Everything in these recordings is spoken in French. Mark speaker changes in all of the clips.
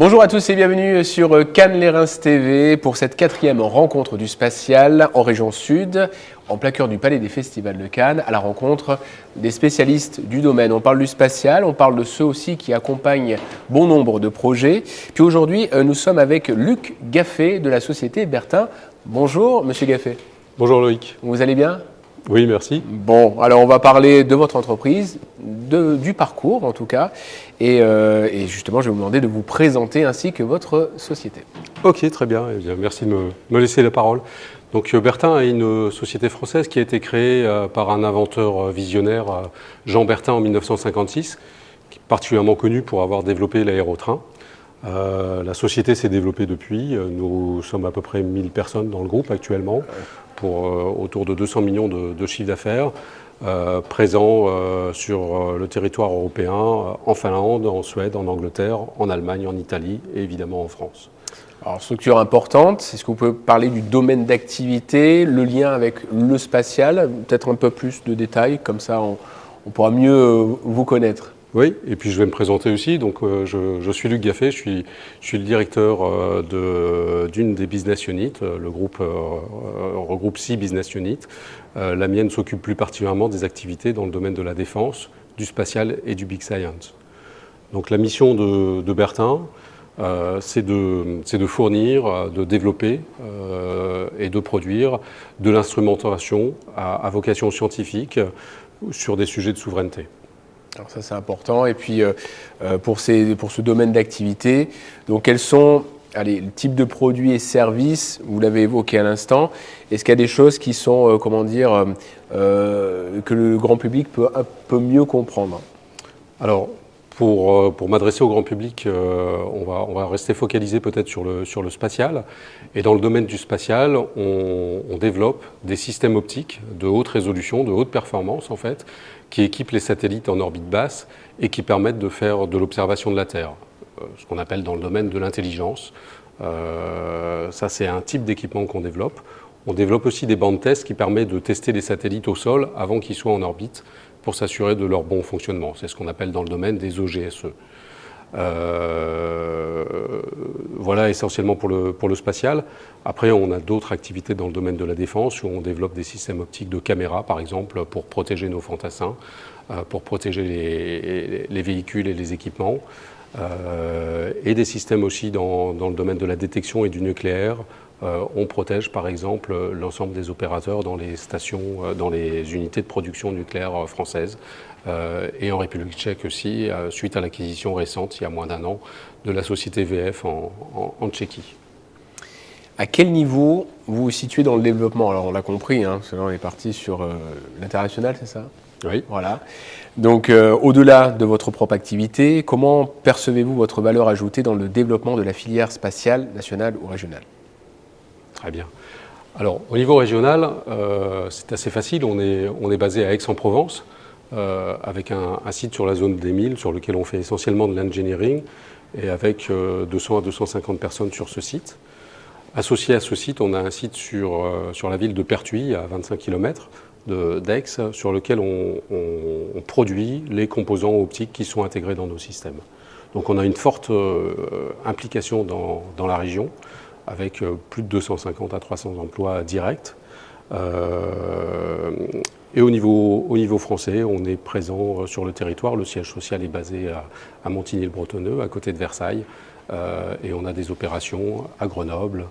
Speaker 1: Bonjour à tous et bienvenue sur Cannes-les-Reims TV pour cette 4e rencontre du spatial en région sud, en plein cœur du Palais des Festivals de Cannes, à la rencontre des spécialistes du domaine. On parle du spatial, on parle de ceux aussi qui accompagnent bon nombre de projets. Puis aujourd'hui, nous sommes avec Luc Gaffet de la société Bertin. Bonjour Monsieur Gaffet.
Speaker 2: Bonjour Loïc.
Speaker 1: Vous allez bien ?
Speaker 2: Oui, merci.
Speaker 1: Bon, alors on va parler de votre entreprise, du parcours en tout cas, et justement je vais vous demander de vous présenter ainsi que votre société.
Speaker 2: Ok, très bien. Eh bien, merci de me laisser la parole. Donc Bertin est une société française qui a été créée par un inventeur visionnaire, Jean Bertin, en 1956, qui est particulièrement connu pour avoir développé l'aérotrain. La société s'est développée depuis. Nous sommes à peu près 1000 personnes dans le groupe actuellement, pour autour de 200 millions de chiffre d'affaires, présents sur le territoire européen, en Finlande, en Suède, en Angleterre, en Allemagne, en Italie et évidemment en France.
Speaker 1: Alors, structure importante, est-ce que vous pouvez parler du domaine d'activité, le lien avec le spatial, peut-être un peu plus de détails, comme ça on pourra mieux vous connaître.
Speaker 2: Oui, et puis je vais me présenter aussi. Donc, je suis Luc Gaffet, je suis le directeur d'une des business units. Le groupe regroupe 6 business units. La mienne s'occupe plus particulièrement des activités dans le domaine de la défense, du spatial et du big science. Donc la mission de Bertin, c'est de fournir, de développer et de produire de l'instrumentation à vocation scientifique sur des sujets de souveraineté.
Speaker 1: Alors ça c'est important. Et puis pour ce domaine d'activité, donc quels sont le type de produits et services, vous l'avez évoqué à l'instant, est-ce qu'il y a des choses qui sont, que le grand public peut un peu mieux comprendre?
Speaker 2: Alors, pour m'adresser au grand public, on va rester focalisé peut-être sur le spatial. Et dans le domaine du spatial, on développe des systèmes optiques de haute résolution, de haute performance en fait, qui équipent les satellites en orbite basse et qui permettent de faire de l'observation de la Terre, ce qu'on appelle dans le domaine de l'intelligence. Ça, c'est un type d'équipement qu'on développe. On développe aussi des bandes tests qui permettent de tester les satellites au sol avant qu'ils soient en orbite pour s'assurer de leur bon fonctionnement. C'est ce qu'on appelle dans le domaine des OGSE. Voilà essentiellement pour le spatial. Après, on a d'autres activités dans le domaine de la défense où on développe des systèmes optiques de caméras, par exemple, pour protéger nos fantassins, pour protéger les véhicules et les équipements, et des systèmes aussi dans le domaine de la détection et du nucléaire. On protège par exemple l'ensemble des opérateurs dans les stations, dans les unités de production nucléaire françaises, et en République tchèque aussi, suite à l'acquisition récente, il y a moins d'1 an, de la société VF en Tchéquie.
Speaker 1: À quel niveau vous vous situez dans le développement? Alors on l'a compris, parce que là on est parti sur l'international, c'est ça?
Speaker 2: Oui.
Speaker 1: Voilà. Donc au-delà de votre propre activité, comment percevez-vous votre valeur ajoutée dans le développement de la filière spatiale nationale ou régionale?
Speaker 2: Très bien. Alors, au niveau régional, c'est assez facile. On est basé à Aix-en-Provence, avec un site sur la zone des 1000, sur lequel on fait essentiellement de l'engineering, et avec 200 à 250 personnes sur ce site. Associé à ce site, on a un site sur la ville de Pertuis, à 25 km d'Aix, sur lequel on produit les composants optiques qui sont intégrés dans nos systèmes. Donc on a une forte implication dans la région, avec plus de 250 à 300 emplois directs. Et au niveau français, on est présent sur le territoire. Le siège social est basé à Montigny-le-Bretonneux, à côté de Versailles. Et on a des opérations à Grenoble,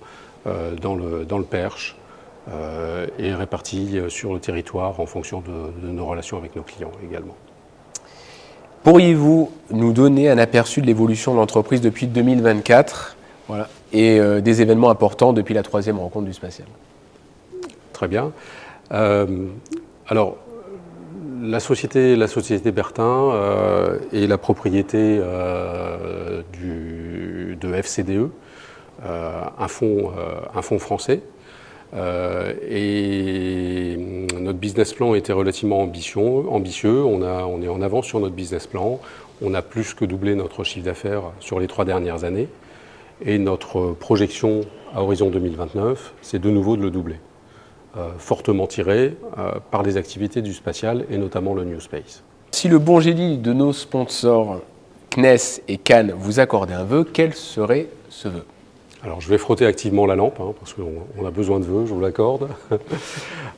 Speaker 2: dans le Perche, et réparties sur le territoire en fonction de nos relations avec nos clients également.
Speaker 1: Pourriez-vous nous donner un aperçu de l'évolution de l'entreprise depuis 2024 ? Voilà. Et des événements importants depuis la 3e rencontre du spatial?
Speaker 2: Très bien. Alors, la société Bertin est la propriété de FCDE, un fonds français. Et notre business plan était relativement ambitieux. On est en avance sur notre business plan. On a plus que doublé notre chiffre d'affaires sur les 3 dernières années. Et notre projection à horizon 2029, c'est de nouveau de le doubler, fortement tiré par les activités du spatial et notamment le New Space.
Speaker 1: Si le bon génie de nos sponsors CNES et Cannes vous accordez un vœu, quel serait ce vœu?
Speaker 2: Alors, je vais frotter activement la lampe, parce qu'on a besoin de vœux, je vous l'accorde.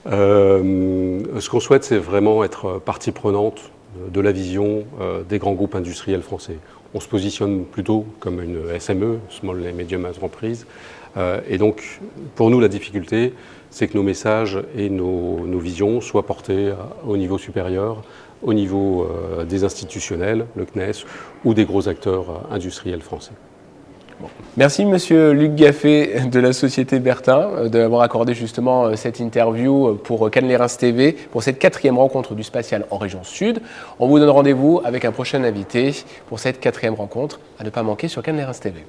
Speaker 2: Ce qu'on souhaite, c'est vraiment être partie prenante de la vision des grands groupes industriels français. On se positionne plutôt comme une SME, Small and Medium Enterprise. Et donc, pour nous, la difficulté, c'est que nos messages et nos visions soient portés au niveau supérieur, au niveau des institutionnels, le CNES, ou des gros acteurs industriels français.
Speaker 1: Bon. Merci Monsieur Luc Gaffé de la société Bertin d'avoir accordé justement cette interview pour Cannes Les Reims TV pour cette 4e rencontre du spatial en région Sud. On vous donne rendez-vous avec un prochain invité pour cette 4e rencontre à ne pas manquer sur Cannes Les Reims TV.